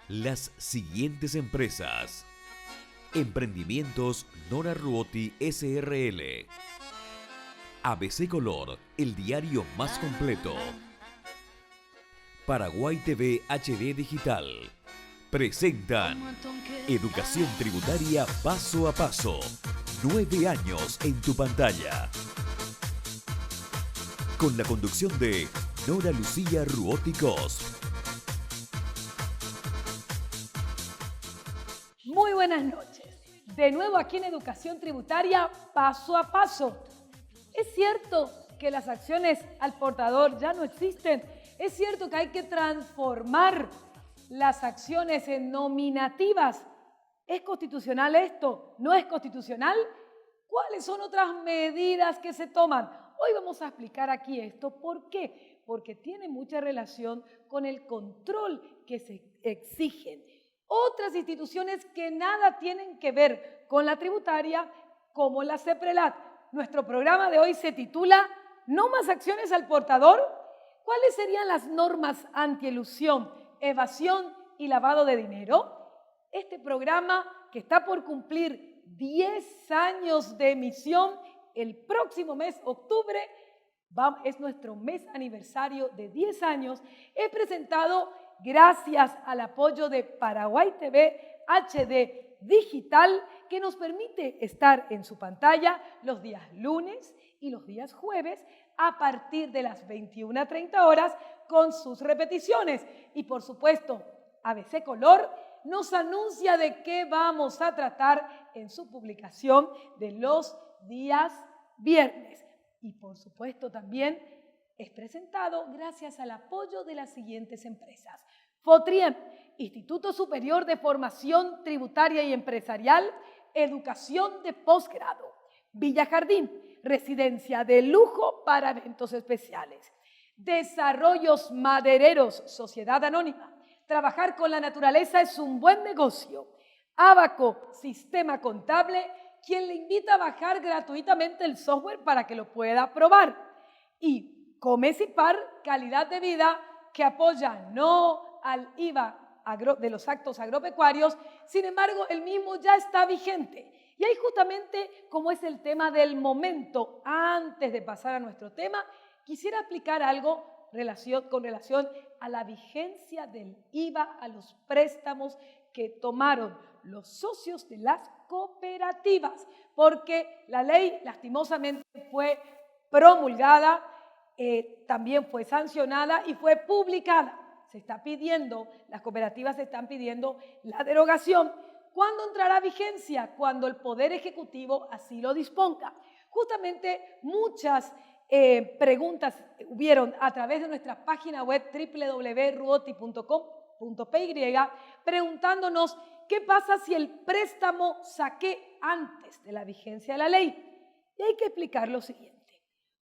las siguientes empresas: Emprendimientos Nora Ruoti SRL, ABC Color, el diario más completo, Paraguay TV HD Digital, presentan Educación Tributaria Paso a Paso. 9 años en tu pantalla. Con la conducción de Nora Lucía Ruoti Cos. Muy buenas noches. De nuevo aquí en Educación Tributaria Paso a Paso. Es cierto que las acciones al portador ya no existen. Es cierto que hay que transformar las acciones en nominativas. ¿Es constitucional esto? ¿No es constitucional? ¿Cuáles son otras medidas que se toman? Hoy vamos a explicar aquí esto. ¿Por qué? Porque tiene mucha relación con el control que se exigen. Otras instituciones que nada tienen que ver con la tributaria, como la CEPRELAT. Nuestro programa de hoy se titula ¿No más acciones al portador? ¿Cuáles serían las normas antielusión, evasión y lavado de dinero? Este programa, que está por cumplir 10 años de emisión, el próximo mes, octubre, es nuestro mes aniversario de 10 años, he presentado gracias al apoyo de Paraguay TV HD Digital, que nos permite estar en su pantalla los días lunes y los días jueves a partir de las 21:30 horas con sus repeticiones. Y por supuesto, ABC Color nos anuncia de qué vamos a tratar en su publicación de los días viernes. Y por supuesto también es presentado gracias al apoyo de las siguientes empresas: FOTRIEM, Instituto Superior de Formación Tributaria y Empresarial, Educación de Posgrado; Villa Jardín, residencia de lujo para eventos especiales; Desarrollos Madereros, Sociedad Anónima, trabajar con la naturaleza es un buen negocio; Abaco, Sistema Contable, quien le invita a bajar gratuitamente el software para que lo pueda probar; y Comecipar, calidad de vida, que apoya no al IVA de los actos agropecuarios, sin embargo, el mismo ya está vigente. Y ahí justamente, como es el tema del momento, antes de pasar a nuestro tema, quisiera explicar algo con relación a la vigencia del IVA a los préstamos que tomaron los socios de las cooperativas, porque la ley lastimosamente fue promulgada, también fue sancionada y fue publicada. Las cooperativas están pidiendo la derogación. ¿Cuándo entrará vigencia? Cuando el Poder Ejecutivo así lo disponga. Justamente muchas preguntas hubieron a través de nuestra página web www.ruoti.com.py preguntándonos qué pasa si el préstamo saqué antes de la vigencia de la ley. Y hay que explicar lo siguiente.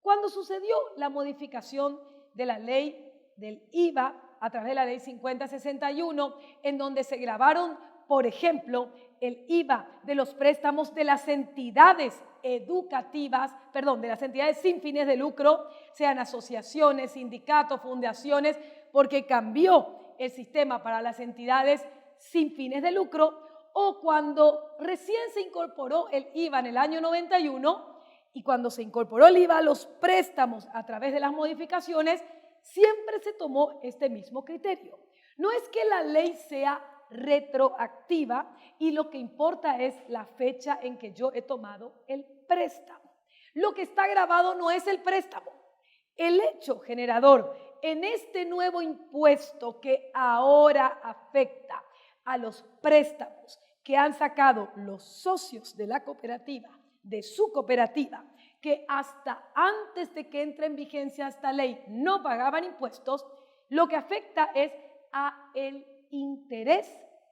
Cuando sucedió la modificación de la ley del IVA a través de la ley 5061, en donde se gravaron, por ejemplo, el IVA de los préstamos de las entidades educativas, de las entidades sin fines de lucro, sean asociaciones, sindicatos, fundaciones, porque cambió el sistema para las entidades sin fines de lucro, o cuando recién se incorporó el IVA en el año 91, y cuando se incorporó el IVA a los préstamos a través de las modificaciones, siempre se tomó este mismo criterio. No es que la ley sea retroactiva y lo que importa es la fecha en que yo he tomado el préstamo. Lo que está grabado no es el préstamo. El hecho generador en este nuevo impuesto que ahora afecta a los préstamos que han sacado los socios de la cooperativa, de su cooperativa, que hasta antes de que entre en vigencia esta ley no pagaban impuestos, lo que afecta es a el interés,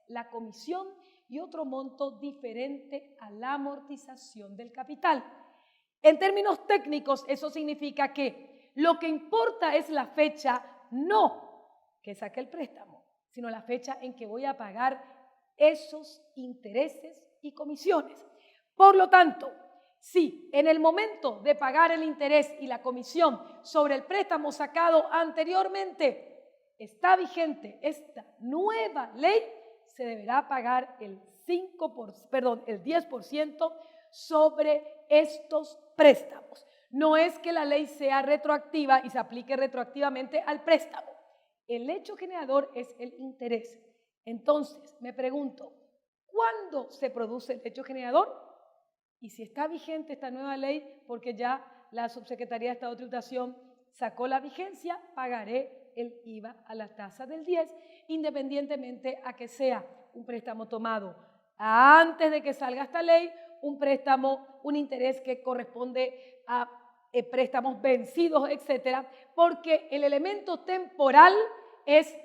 la comisión y otro monto diferente a la amortización del capital. En términos técnicos, eso significa que lo que importa es la fecha, no que saque el préstamo, sino la fecha en que voy a pagar esos intereses y comisiones. Por lo tanto, si en el momento de pagar el interés y la comisión sobre el préstamo sacado anteriormente está vigente esta nueva ley, se deberá pagar el 10% sobre estos préstamos. No es que la ley sea retroactiva y se aplique retroactivamente al préstamo. El hecho generador es el interés. Entonces, me pregunto, ¿cuándo se produce el hecho generador? Y si está vigente esta nueva ley, porque ya la Subsecretaría de Estado de Tributación sacó la vigencia, pagaré el IVA a la tasa del 10, independientemente a que sea un préstamo tomado antes de que salga esta ley, un préstamo, un interés que corresponde a préstamos vencidos, etcétera, porque el elemento temporal es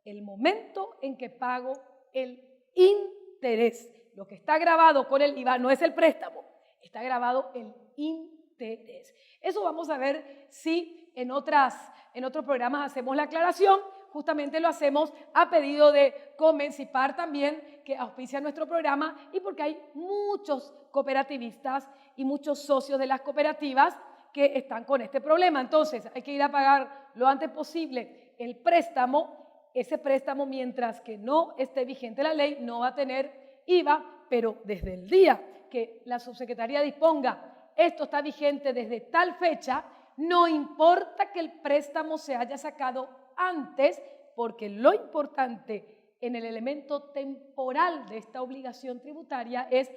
el momento en que pago el interés. Lo que está grabado con el IVA no es el préstamo, está grabado el interés. Eso vamos a ver si en otros programas hacemos la aclaración. Justamente lo hacemos a pedido de Comencipar también, que auspicia nuestro programa, y porque hay muchos cooperativistas y muchos socios de las cooperativas que están con este problema. Entonces, hay que ir a pagar lo antes posible el préstamo. Ese préstamo, mientras que no esté vigente la ley, no va a tener IVA, pero desde el día que la subsecretaría disponga, esto está vigente desde tal fecha, no importa que el préstamo se haya sacado antes, porque lo importante en el elemento temporal de esta obligación tributaria es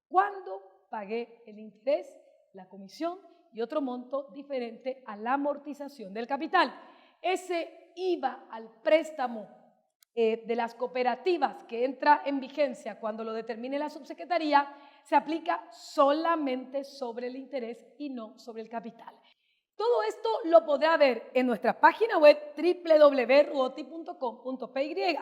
cuándo pagué el interés, la comisión y otro monto diferente a la amortización del capital. Ese IVA al préstamo de las cooperativas que entra en vigencia cuando lo determine la subsecretaría se aplica solamente sobre el interés y no sobre el capital. Todo esto lo podrá ver en nuestra página web www.ruoti.com.py.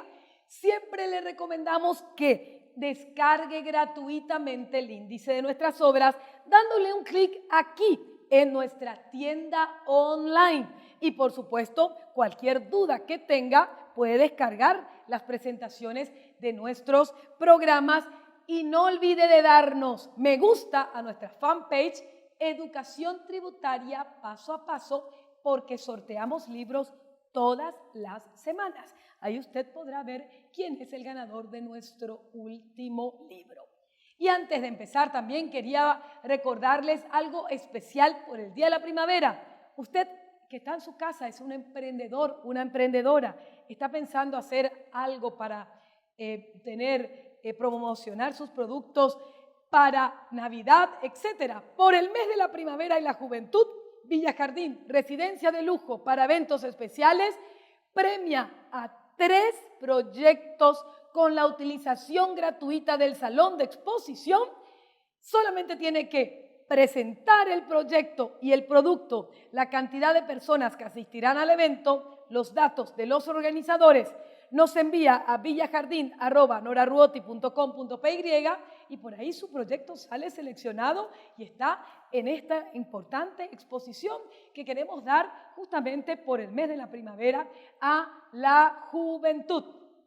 Siempre le recomendamos que descargue gratuitamente el índice de nuestras obras dándole un clic aquí en nuestra tienda online. Y por supuesto, cualquier duda que tenga puede descargar las presentaciones de nuestros programas y no olvide de darnos me gusta a nuestra fanpage Educación Tributaria Paso a Paso, porque sorteamos libros todas las semanas. Ahí usted podrá ver quién es el ganador de nuestro último libro. Y antes de empezar también quería recordarles algo especial por el Día de la Primavera. Usted que está en su casa es un emprendedor, una emprendedora, está pensando hacer algo para promocionar sus productos para Navidad, etcétera. Por el mes de la primavera y la juventud, Villa Jardín, residencia de lujo para eventos especiales, premia a 3 proyectos con la utilización gratuita del salón de exposición. Solamente tiene que presentar el proyecto y el producto, la cantidad de personas que asistirán al evento, los datos de los organizadores, nos envía a villajardin@noraruoti.com.py y por ahí su proyecto sale seleccionado y está en esta importante exposición que queremos dar justamente por el mes de la primavera a la juventud.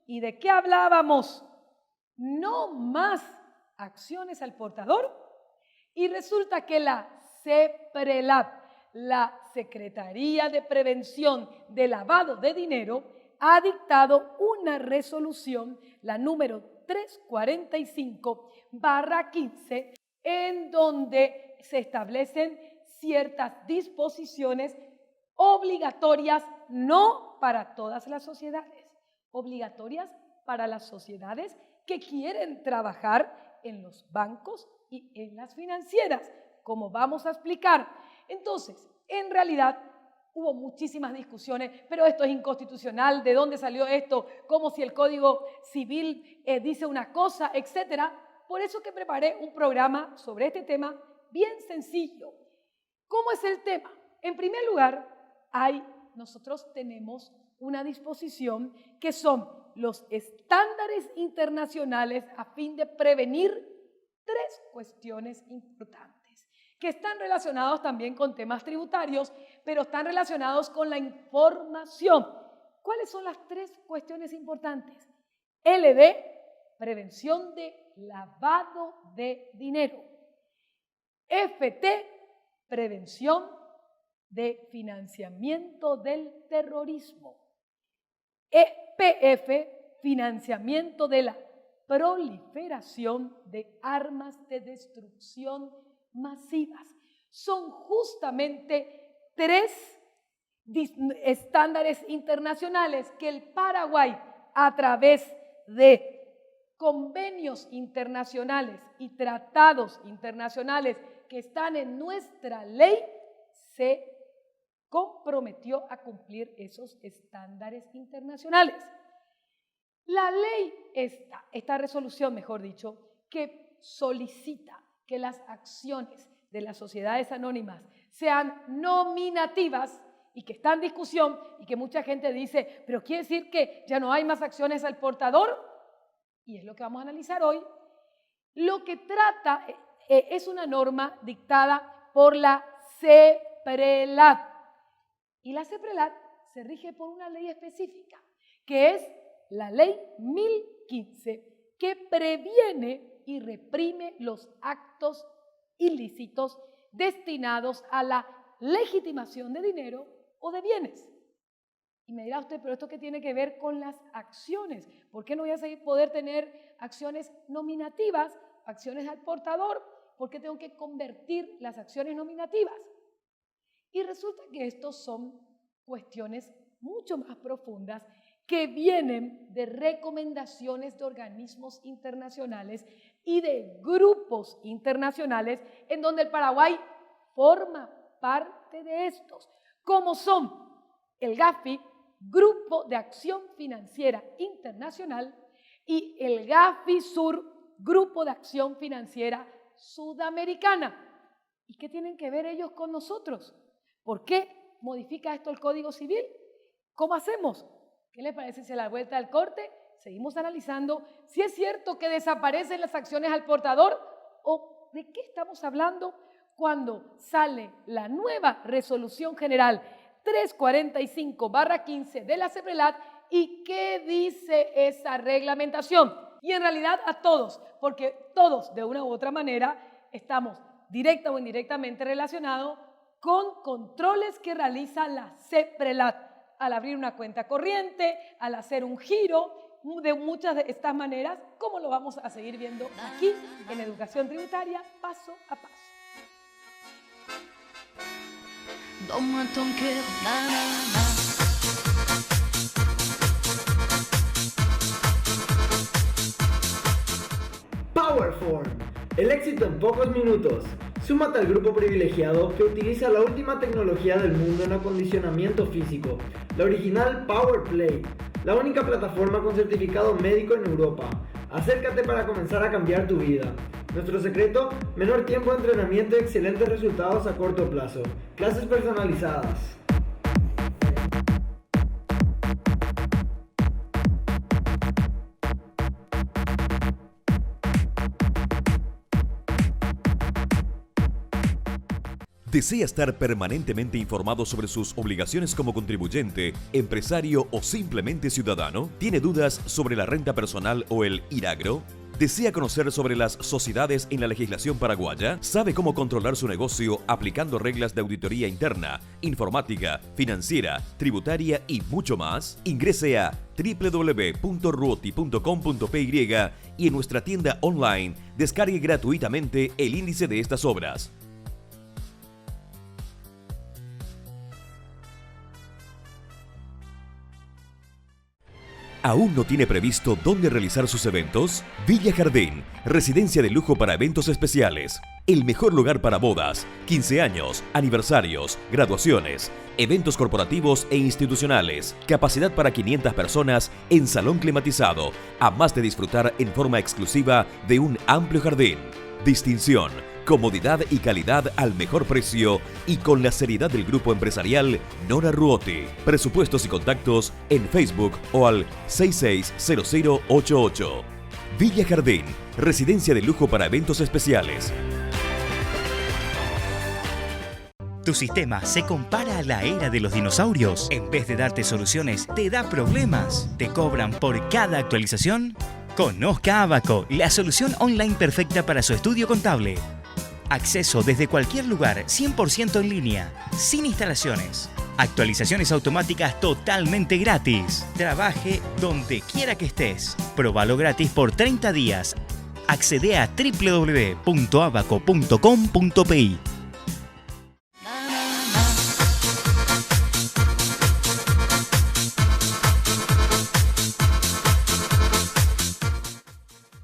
¿Y de qué hablábamos? No más acciones al portador. Y resulta que la CEPRELAT, la Secretaría de Prevención de Lavado de Dinero, ha dictado una resolución, la número 345/15, en donde se establecen ciertas disposiciones obligatorias, no para todas las sociedades, obligatorias para las sociedades que quieren trabajar en los bancos y en las financieras, como vamos a explicar. Entonces, en realidad, hubo muchísimas discusiones, pero esto es inconstitucional, ¿de dónde salió esto? Como si el Código Civil dice una cosa, etcétera. Por eso que preparé un programa sobre este tema bien sencillo. ¿Cómo es el tema? En primer lugar, nosotros tenemos una disposición que son los estándares internacionales a fin de prevenir 3 cuestiones importantes que están relacionados también con temas tributarios, pero están relacionados con la información. ¿Cuáles son las 3 cuestiones importantes? LD, prevención de lavado de dinero. FT, prevención de financiamiento del terrorismo. EPF, financiamiento de la proliferación de armas de destrucción masivas. Son justamente 3 estándares internacionales que el Paraguay, a través de convenios internacionales y tratados internacionales que están en nuestra ley, se comprometió a cumplir esos estándares internacionales. La ley, esta resolución, mejor dicho, que solicita que las acciones de las sociedades anónimas sean nominativas y que está en discusión y que mucha gente dice, pero quiere decir que ya no hay más acciones al portador, y es lo que vamos a analizar hoy. Lo que trata es una norma dictada por la CEPRELAT, y la CEPRELAT se rige por una ley específica, que es la Ley 1015, que previene y reprime los actos ilícitos destinados a la legitimación de dinero o de bienes. Y me dirá usted, pero ¿esto qué tiene que ver con las acciones? ¿Por qué no voy a poder tener acciones nominativas, acciones al portador? ¿Por qué tengo que convertir las acciones nominativas? Y resulta que estos son cuestiones mucho más profundas que vienen de recomendaciones de organismos internacionales y de grupos internacionales en donde el Paraguay forma parte de estos, como son el GAFI, Grupo de Acción Financiera Internacional, y el GAFI Sur, Grupo de Acción Financiera Sudamericana. ¿Y qué tienen que ver ellos con nosotros? ¿Por qué modifica esto el Código Civil? ¿Cómo hacemos? ¿Qué les parece si a la vuelta del corte seguimos analizando si es cierto que desaparecen las acciones al portador o de qué estamos hablando cuando sale la nueva Resolución General 345/15 de la CEPRELAT y qué dice esa reglamentación? Y en realidad a todos, porque todos de una u otra manera estamos directa o indirectamente relacionados con controles que realiza la CEPRELAT al abrir una cuenta corriente, al hacer un giro, de muchas de estas maneras, como lo vamos a seguir viendo aquí en Educación Tributaria, paso a paso. Powerform, el éxito en pocos minutos. Súmate al grupo privilegiado que utiliza la última tecnología del mundo en acondicionamiento físico, la original PowerPlate, la única plataforma con certificado médico en Europa. Acércate para comenzar a cambiar tu vida. Nuestro secreto, menor tiempo de entrenamiento y excelentes resultados a corto plazo. Clases personalizadas. ¿Desea estar permanentemente informado sobre sus obligaciones como contribuyente, empresario o simplemente ciudadano? ¿Tiene dudas sobre la renta personal o el IRAGRO? ¿Desea conocer sobre las sociedades en la legislación paraguaya? ¿Sabe cómo controlar su negocio aplicando reglas de auditoría interna, informática, financiera, tributaria y mucho más? Ingrese a www.ruoti.com.py y en nuestra tienda online descargue gratuitamente el índice de estas obras. ¿Aún no tiene previsto dónde realizar sus eventos? Villa Jardín, residencia de lujo para eventos especiales. El mejor lugar para bodas, 15 años, aniversarios, graduaciones, eventos corporativos e institucionales. Capacidad para 500 personas en salón climatizado, a más de disfrutar en forma exclusiva de un amplio jardín. Distinción, comodidad y calidad al mejor precio y con la seriedad del grupo empresarial Nora Ruoti. Presupuestos y contactos en Facebook o al 660088. Villa Jardín, residencia de lujo para eventos especiales. ¿Tu sistema se compara a la era de los dinosaurios? En vez de darte soluciones, te da problemas. ¿Te cobran por cada actualización? Conozca Abaco, la solución online perfecta para su estudio contable. Acceso desde cualquier lugar, 100% en línea, sin instalaciones. Actualizaciones automáticas totalmente gratis. Trabaje donde quiera que estés. Probalo gratis por 30 días. Accede a www.abaco.com.pi.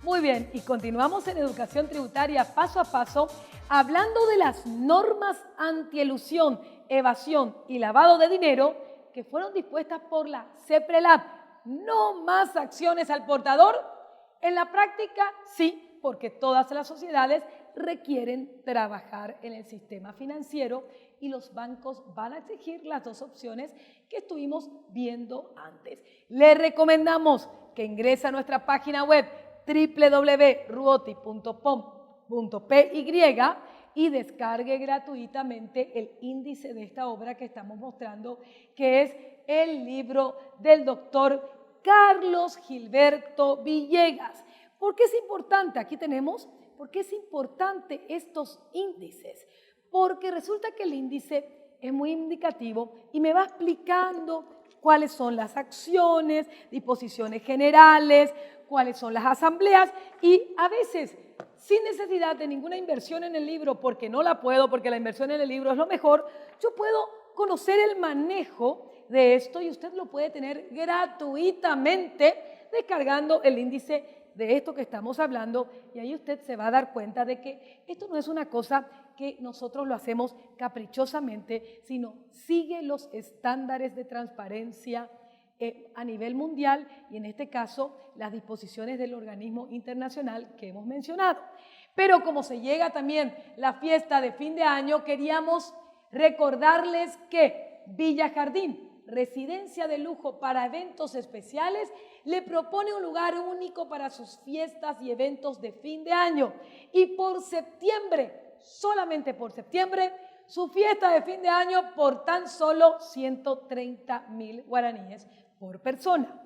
Muy bien, y continuamos en Educación Tributaria paso a paso, hablando de las normas antielusión, evasión y lavado de dinero que fueron dispuestas por la CEPRELAT. No más acciones al portador. En la práctica, sí, porque todas las sociedades requieren trabajar en el sistema financiero y los bancos van a exigir las dos opciones que estuvimos viendo antes. Les recomendamos que ingrese a nuestra página web www.ruoti.com.py y descargue gratuitamente el índice de esta obra que estamos mostrando, que es el libro del doctor Carlos Gilberto Villegas. ¿Por qué es importante? Aquí tenemos, ¿por qué es importante estos índices? Porque resulta que el índice es muy indicativo y me va explicando cuáles son las acciones, disposiciones generales, cuáles son las asambleas y a veces sin necesidad de ninguna inversión en el libro, porque no la puedo, porque la inversión en el libro es lo mejor, yo puedo conocer el manejo de esto y usted lo puede tener gratuitamente descargando el índice de esto que estamos hablando y ahí usted se va a dar cuenta de que esto no es una cosa que nosotros lo hacemos caprichosamente, sino sigue los estándares de transparencia a nivel mundial y en este caso las disposiciones del organismo internacional que hemos mencionado. Pero como se llega también la fiesta de fin de año, queríamos recordarles que Villa Jardín, residencia de lujo para eventos especiales, le propone un lugar único para sus fiestas y eventos de fin de año. Y por septiembre, solamente por septiembre, su fiesta de fin de año por tan solo 130.000 guaraníes por persona.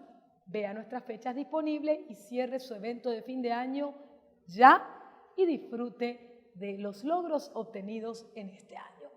Vea nuestras fechas disponibles y cierre su evento de fin de año ya y disfrute de los logros obtenidos en este año.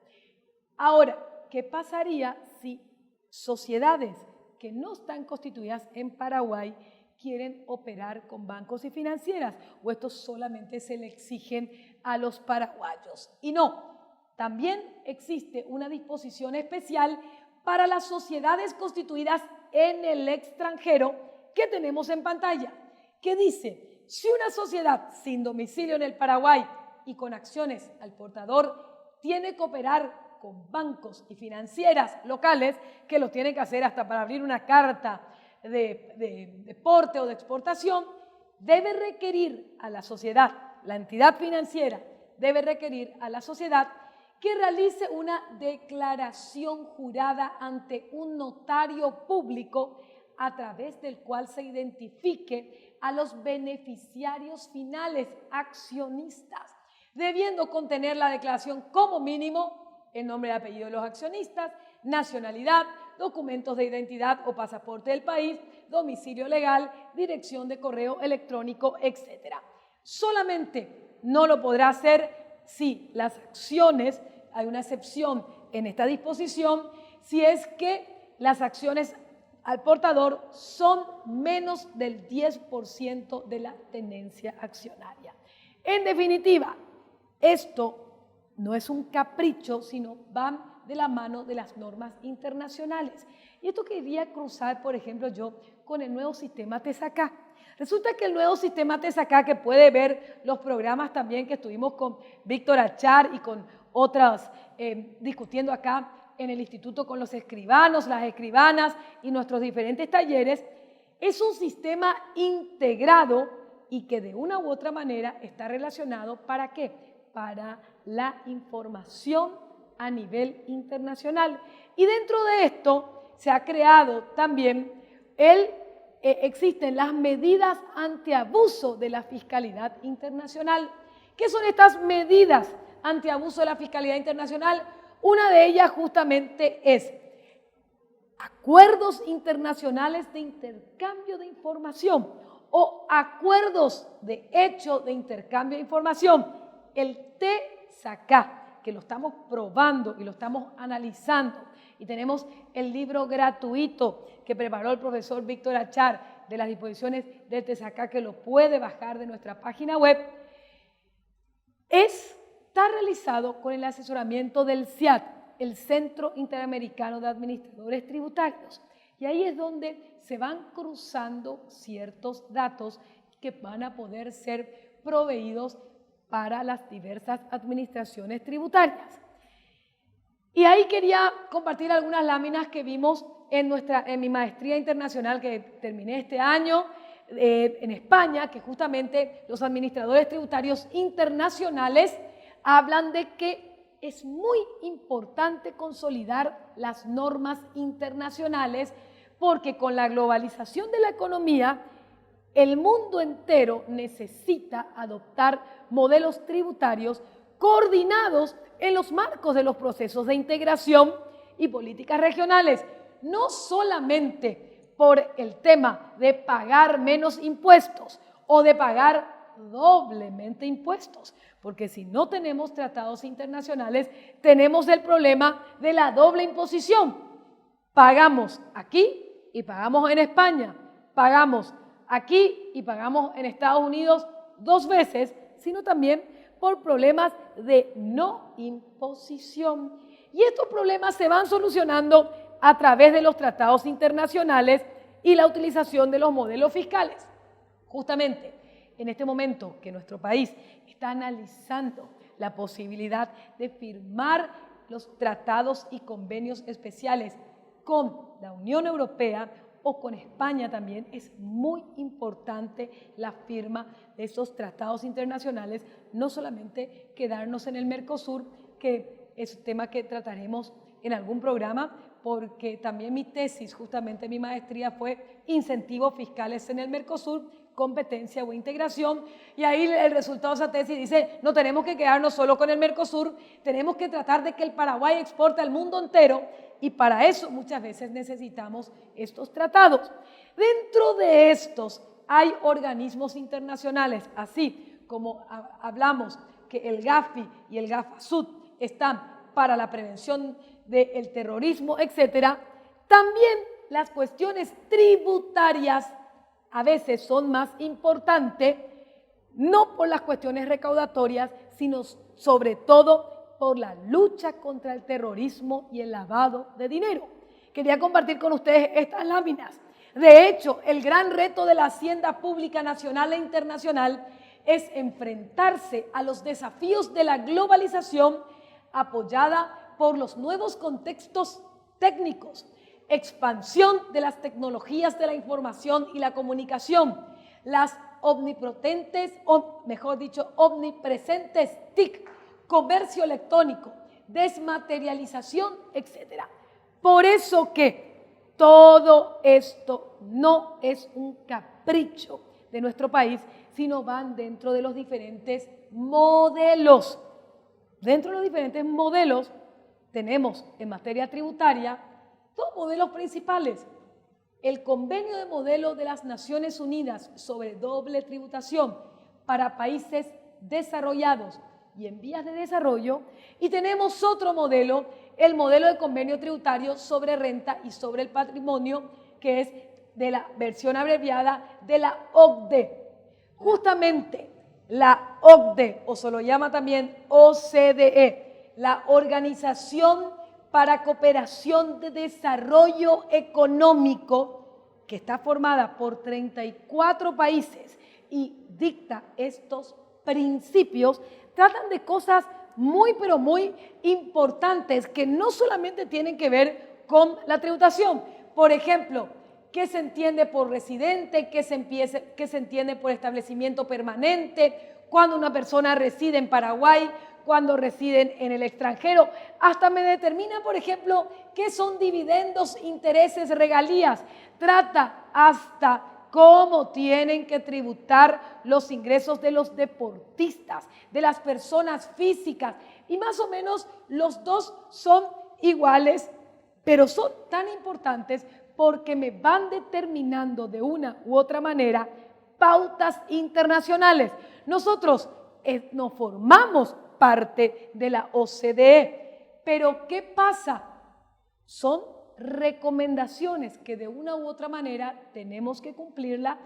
Ahora, ¿qué pasaría si sociedades que no están constituidas en Paraguay quieren operar con bancos y financieras? ¿O estos solamente se le exigen a los paraguayos? Y no, también existe una disposición especial para las sociedades constituidas en el extranjero que tenemos en pantalla, que dice, si una sociedad sin domicilio en el Paraguay y con acciones al portador tiene que operar con bancos y financieras locales, que lo tienen que hacer hasta para abrir una carta de porte o de exportación, debe requerir a la sociedad, la entidad financiera debe requerir a la sociedad que realice una declaración jurada ante un notario público a través del cual se identifique a los beneficiarios finales, accionistas, debiendo contener la declaración como mínimo el nombre y apellido de los accionistas, nacionalidad, documentos de identidad o pasaporte del país, domicilio legal, dirección de correo electrónico, etc. Solamente no lo podrá hacer si las acciones, hay una excepción en esta disposición, si es que las acciones al portador son menos del 10% de la tenencia accionaria. En definitiva, esto no es un capricho, sino va de la mano de las normas internacionales. Y esto quería cruzar, por ejemplo, yo con el nuevo sistema TESACA. Resulta que el nuevo sistema TESACA, que puede ver los programas también que estuvimos con Víctor Achar y con otras, discutiendo acá en el instituto con los escribanos, las escribanas y nuestros diferentes talleres, es un sistema integrado y que de una u otra manera está relacionado, ¿para qué? Para la información a nivel internacional. Y dentro de esto se ha creado también existen las medidas antiabuso de la fiscalidad internacional. ¿Qué son estas medidas antiabuso de la fiscalidad internacional? Una de ellas justamente es acuerdos internacionales de intercambio de información o acuerdos de hecho de intercambio de información. El TESACA, que lo estamos probando y lo estamos analizando Y tenemos el libro gratuito que preparó el profesor Víctor Achar de las disposiciones del TESACA, que lo puede bajar de nuestra página web. Está realizado con el asesoramiento del CIAT, el Centro Interamericano de Administradores Tributarios. Y ahí es donde se van cruzando ciertos datos que van a poder ser proveídos para las diversas administraciones tributarias. Y ahí quería compartir algunas láminas que vimos en mi maestría internacional que terminé este año en España, que justamente los administradores tributarios internacionales hablan de que es muy importante consolidar las normas internacionales porque con la globalización de la economía, el mundo entero necesita adoptar modelos tributarios coordinados en los marcos de los procesos de integración y políticas regionales, no solamente por el tema de pagar menos impuestos o de pagar doblemente impuestos, porque si no tenemos tratados internacionales, tenemos el problema de la doble imposición. Pagamos aquí y pagamos en España, pagamos aquí y pagamos en Estados Unidos 2 veces, sino también por problemas de no imposición. Y estos problemas se van solucionando a través de los tratados internacionales y la utilización de los modelos fiscales. Justamente en este momento que nuestro país está analizando la posibilidad de firmar los tratados y convenios especiales con la Unión Europea o con España también, es muy importante la firma de esos tratados internacionales, no solamente quedarnos en el Mercosur, que es un tema que trataremos en algún programa, porque también mi tesis, justamente mi maestría, fue incentivos fiscales en el Mercosur, competencia o integración, y ahí el resultado de esa tesis dice, no tenemos que quedarnos solo con el Mercosur, tenemos que tratar de que el Paraguay exporte al mundo entero, y para eso muchas veces necesitamos estos tratados. Dentro de estos hay organismos internacionales, así como hablamos que el GAFI y el GAFASUD están para la prevención del terrorismo, etcétera. También las cuestiones tributarias a veces son más importantes, no por las cuestiones recaudatorias, sino sobre todo por la lucha contra el terrorismo y el lavado de dinero. Quería compartir con ustedes estas láminas. De hecho, el gran reto de la hacienda pública nacional e internacional es enfrentarse a los desafíos de la globalización apoyada por los nuevos contextos técnicos, expansión de las tecnologías de la información y la comunicación, las omnipresentes TIC, comercio electrónico, desmaterialización, etc. Por eso que todo esto no es un capricho de nuestro país, sino van dentro de los diferentes modelos. Dentro de los diferentes modelos tenemos en materia tributaria 2 modelos principales. El Convenio de Modelo de las Naciones Unidas sobre doble tributación para países desarrollados y en vías de desarrollo, y tenemos otro modelo, el modelo de convenio tributario sobre renta y sobre el patrimonio, que es de la versión abreviada de la OCDE. Justamente la OCDE, o se lo llama también OCDE, la Organización para Cooperación de Desarrollo Económico, que está formada por 34 países y dicta estos principios, tratan de cosas muy, pero muy importantes que no solamente tienen que ver con la tributación. Por ejemplo, ¿qué se entiende por residente? ¿Qué se entiende por establecimiento permanente? Cuando una persona reside en Paraguay, cuando residen en el extranjero. Hasta me determina, por ejemplo, qué son dividendos, intereses, regalías. Trata hasta cómo tienen que tributar los ingresos de los deportistas, de las personas físicas. Y más o menos los dos son iguales, pero son tan importantes porque me van determinando de una u otra manera pautas internacionales. Nosotros nos formamos parte de la OCDE, pero ¿qué pasa? son recomendaciones que de una u otra manera tenemos que cumplirla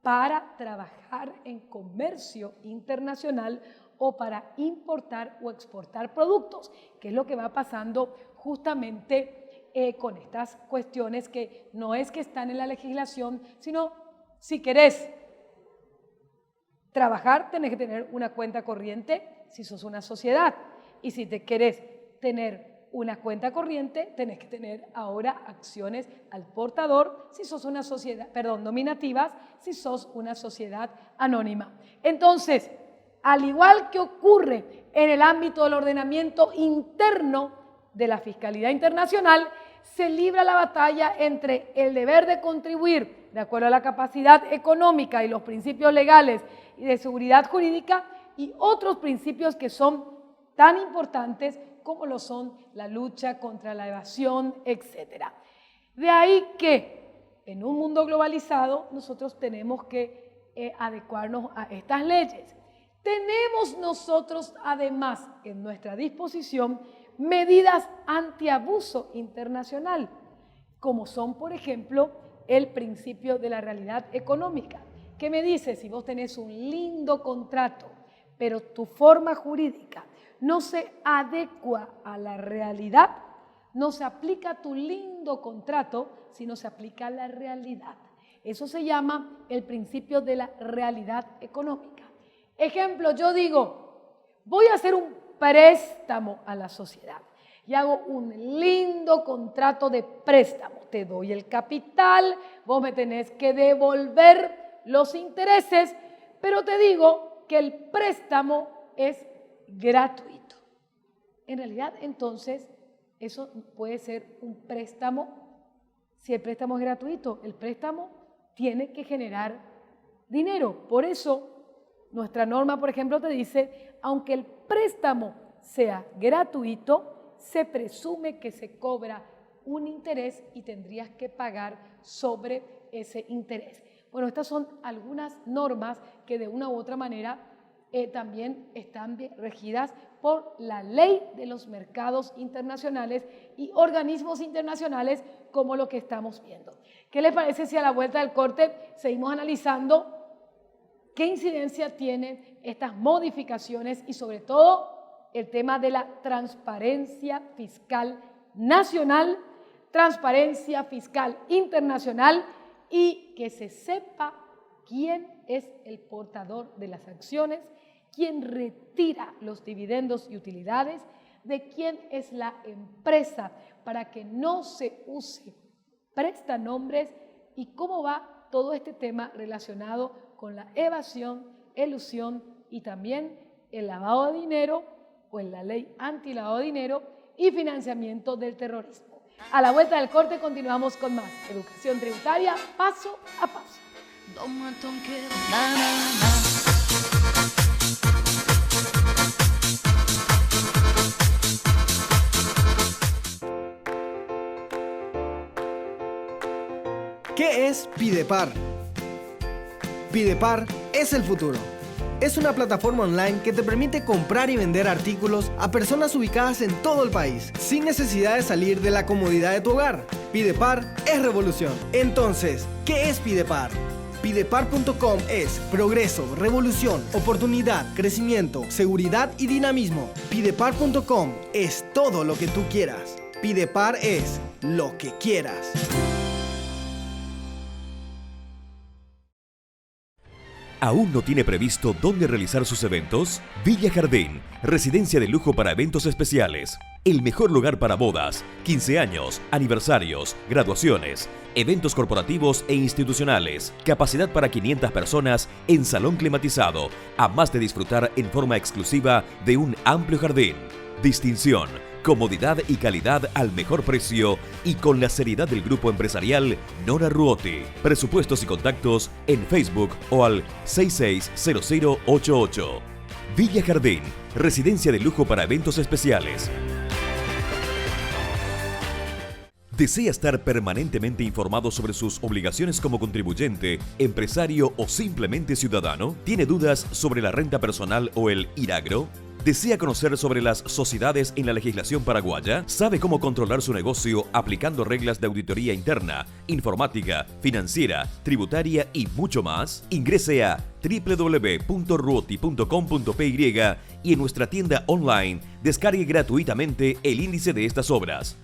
para trabajar en comercio internacional o para importar o exportar productos, que es lo que va pasando justamente con estas cuestiones que no es que están en la legislación, sino si querés trabajar, tenés que tener una cuenta corriente si sos una sociedad. Y si te querés tener una cuenta corriente, tenés que tener ahora acciones al portador si sos una sociedad, nominativas, si sos una sociedad anónima. Entonces, al igual que ocurre en el ámbito del ordenamiento interno de la Fiscalidad Internacional, se libra la batalla entre el deber de contribuir de acuerdo a la capacidad económica y los principios legales y de seguridad jurídica y otros principios que son tan importantes como lo son la lucha contra la evasión, etc. De ahí que en un mundo globalizado nosotros tenemos que adecuarnos a estas leyes. Tenemos nosotros además en nuestra disposición medidas antiabuso internacional, como son, por ejemplo, el principio de la realidad económica, que me dice si vos tenés un lindo contrato, pero tu forma jurídica no se adecua a la realidad, no se aplica a tu lindo contrato, sino se aplica a la realidad. Eso se llama el principio de la realidad económica. Ejemplo, yo digo, voy a hacer un préstamo a la sociedad y hago un lindo contrato de préstamo. Te doy el capital, vos me tenés que devolver los intereses, pero te digo que el préstamo es gratuito. En realidad, entonces, eso puede ser un préstamo. Si el préstamo es gratuito, el préstamo tiene que generar dinero. Por eso, nuestra norma, por ejemplo, te dice, aunque el préstamo sea gratuito, se presume que se cobra un interés y tendrías que pagar sobre ese interés. Bueno, estas son algunas normas que de una u otra manera también están regidas por la ley de los mercados internacionales y organismos internacionales como lo que estamos viendo. ¿Qué les parece si a la vuelta del corte seguimos analizando qué incidencia tienen estas modificaciones y sobre todo el tema de la transparencia fiscal nacional, transparencia fiscal internacional y que se sepa quién es el portador de las acciones, quién retira los dividendos y utilidades, de quién es la empresa para que no se use prestanombres y cómo va todo este tema relacionado con la evasión, elusión y también el lavado de dinero o en la ley antilavado de dinero y financiamiento del terrorismo. A la vuelta del corte continuamos con más educación tributaria paso a paso. ¿Qué es Pidepar? Pidepar es el futuro. Es una plataforma online que te permite comprar y vender artículos a personas ubicadas en todo el país, sin necesidad de salir de la comodidad de tu hogar. Pidepar es revolución. Entonces, ¿qué es Pidepar? Pidepar.com es progreso, revolución, oportunidad, crecimiento, seguridad y dinamismo. Pidepar.com es todo lo que tú quieras. Pidepar es lo que quieras. ¿Aún no tiene previsto dónde realizar sus eventos? Villa Jardín, residencia de lujo para eventos especiales. El mejor lugar para bodas, 15 años, aniversarios, graduaciones, eventos corporativos e institucionales. Capacidad para 500 personas en salón climatizado, a más de disfrutar en forma exclusiva de un amplio jardín. Distinción, comodidad y calidad al mejor precio y con la seriedad del grupo empresarial Nora Ruotti. Presupuestos y contactos en Facebook o al 660088. Villa Jardín, residencia de lujo para eventos especiales. ¿Desea estar permanentemente informado sobre sus obligaciones como contribuyente, empresario o simplemente ciudadano? ¿Tiene dudas sobre la renta personal o el IRAGRO? ¿Desea conocer sobre las sociedades en la legislación paraguaya? ¿Sabe cómo controlar su negocio aplicando reglas de auditoría interna, informática, financiera, tributaria y mucho más? Ingrese a www.ruoti.com.py y en nuestra tienda online descargue gratuitamente el índice de estas obras.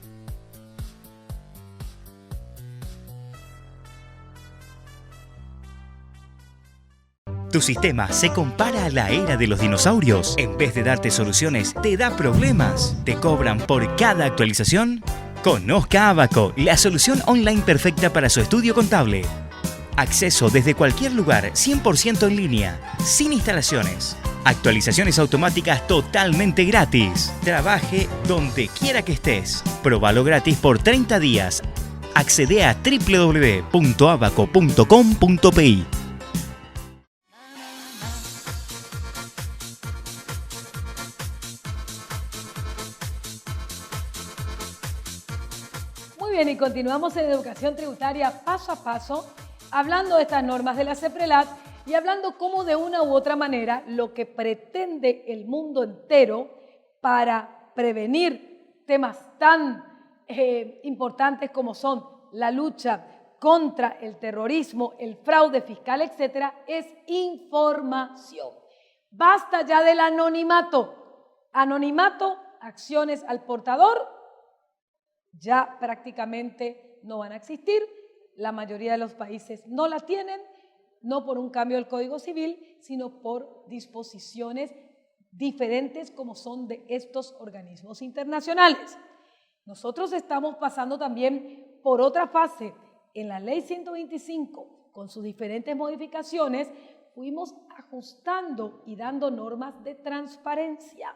¿Tu sistema se compara a la era de los dinosaurios? En vez de darte soluciones, te da problemas. ¿Te cobran por cada actualización? Conozca Abaco, la solución online perfecta para su estudio contable. Acceso desde cualquier lugar, 100% en línea, sin instalaciones. Actualizaciones automáticas totalmente gratis. Trabaje donde quiera que estés. Probalo gratis por 30 días. Accede a www.abaco.com.pi. Muy bien, y continuamos en educación tributaria paso a paso, hablando de estas normas de la CEPRELAT y hablando cómo de una u otra manera lo que pretende el mundo entero para prevenir temas tan importantes como son la lucha contra el terrorismo, el fraude fiscal, etcétera, es información. Basta ya del anonimato. Anonimato, acciones al portador, ya prácticamente no van a existir. La mayoría de los países no la tienen, no por un cambio del Código Civil, sino por disposiciones diferentes como son de estos organismos internacionales. Nosotros estamos pasando también por otra fase. En la Ley 125, con sus diferentes modificaciones, fuimos ajustando y dando normas de transparencia.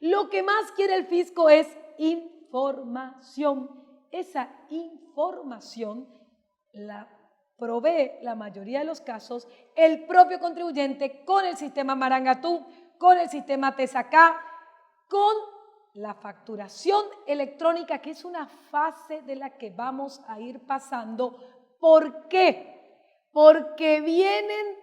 Lo que más quiere el fisco es información. Esa información la provee la mayoría de los casos el propio contribuyente con el sistema Marangatú, con el sistema Tesacá, con la facturación electrónica, que es una fase de la que vamos a ir pasando. ¿Por qué? Porque vienen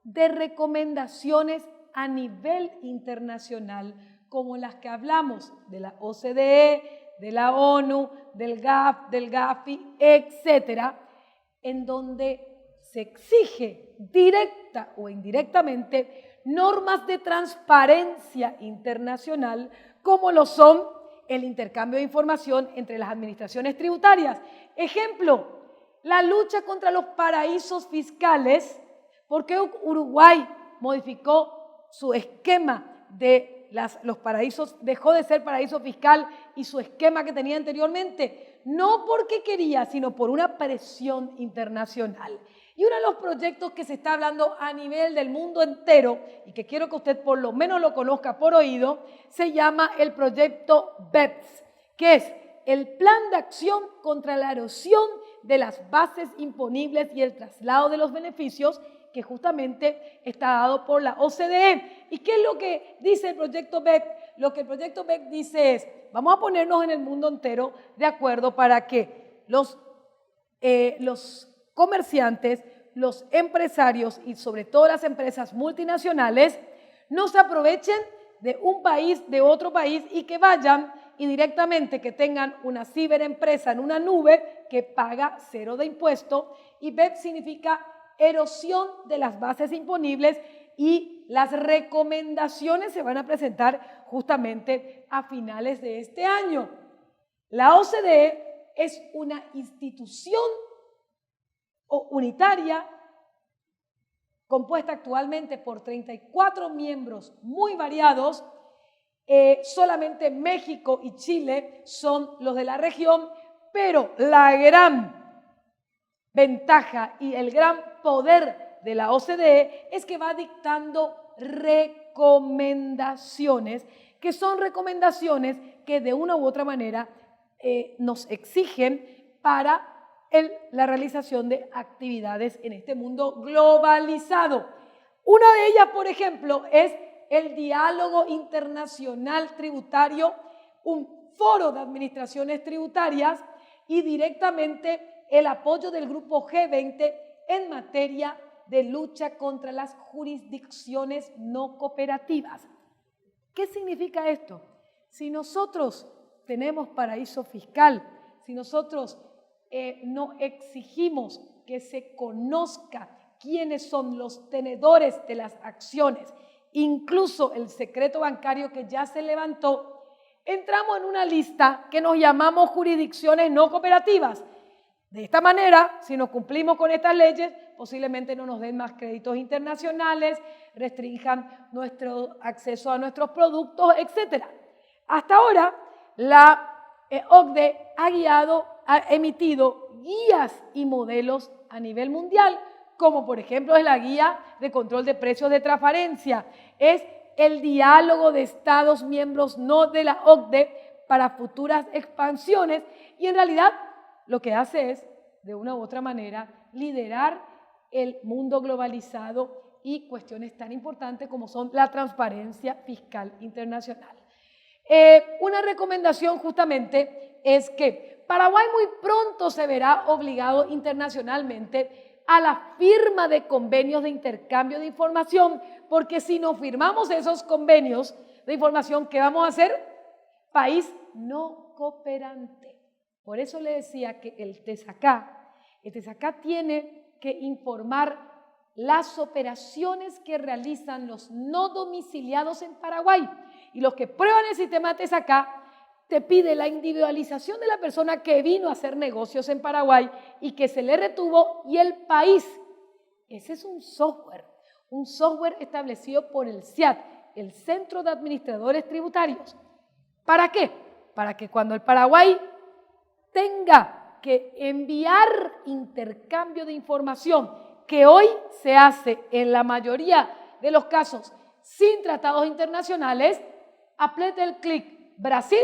de recomendaciones a nivel internacional, como las que hablamos de la OCDE, de la ONU, del GAF, del GAFI, etcétera, en donde se exige directa o indirectamente normas de transparencia internacional, como lo son el intercambio de información entre las administraciones tributarias. Ejemplo, la lucha contra los paraísos fiscales. ¿Por qué Uruguay modificó su esquema de los paraísos, dejó de ser paraíso fiscal y su esquema que tenía anteriormente? No porque quería, sino por una presión internacional. Y uno de los proyectos que se está hablando a nivel del mundo entero, y que quiero que usted por lo menos lo conozca por oído, se llama el proyecto BEPS, que es el Plan de Acción contra la Erosión de las Bases Imponibles y el Traslado de los Beneficios, que justamente está dado por la OCDE. ¿Y qué es lo que dice el proyecto BEPS? Lo que el proyecto BEPS dice es, vamos a ponernos en el mundo entero de acuerdo para que los comerciantes, los empresarios y sobre todo las empresas multinacionales no se aprovechen de un país, de otro país, y que vayan y directamente que tengan una ciberempresa en una nube que paga cero de impuesto. Y BEPS significa erosión de las bases imponibles, y las recomendaciones se van a presentar justamente a finales de este año. La OCDE es una institución unitaria compuesta actualmente por 34 miembros muy variados. Solamente México y Chile son los de la región, pero la gran ventaja y el gran poder de la OCDE es que va dictando recomendaciones, que son recomendaciones que de una u otra manera nos exigen para la realización de actividades en este mundo globalizado. Una de ellas, por ejemplo, es el diálogo internacional tributario, un foro de administraciones tributarias, y directamente el apoyo del grupo G20 en materia de lucha contra las jurisdicciones no cooperativas. ¿Qué significa esto? Si nosotros tenemos paraíso fiscal, si nosotros no exigimos que se conozca quiénes son los tenedores de las acciones, incluso el secreto bancario que ya se levantó, entramos en una lista que nos llamamos jurisdicciones no cooperativas. De esta manera, si no cumplimos con estas leyes, posiblemente no nos den más créditos internacionales, restrinjan nuestro acceso a nuestros productos, etc. Hasta ahora, la OCDE ha emitido guías y modelos a nivel mundial, como por ejemplo es la guía de control de precios de transparencia, es el diálogo de Estados miembros no de la OCDE para futuras expansiones, y en realidad lo que hace es, de una u otra manera, liderar el mundo globalizado y cuestiones tan importantes como son la transparencia fiscal internacional. Una recomendación justamente es que Paraguay muy pronto se verá obligado internacionalmente a la firma de convenios de intercambio de información, porque si no firmamos esos convenios de información, ¿qué vamos a hacer? País no cooperante. Por eso le decía que el TESACA tiene que informar las operaciones que realizan los no domiciliados en Paraguay, y los que prueban el sistema TESACA te pide la individualización de la persona que vino a hacer negocios en Paraguay y que se le retuvo, y el país. Ese es un software establecido por el CIAT, el Centro de Administradores Tributarios. ¿Para qué? Para que cuando el Paraguay tenga que enviar intercambio de información, que hoy se hace en la mayoría de los casos sin tratados internacionales, apriete el clic Brasil.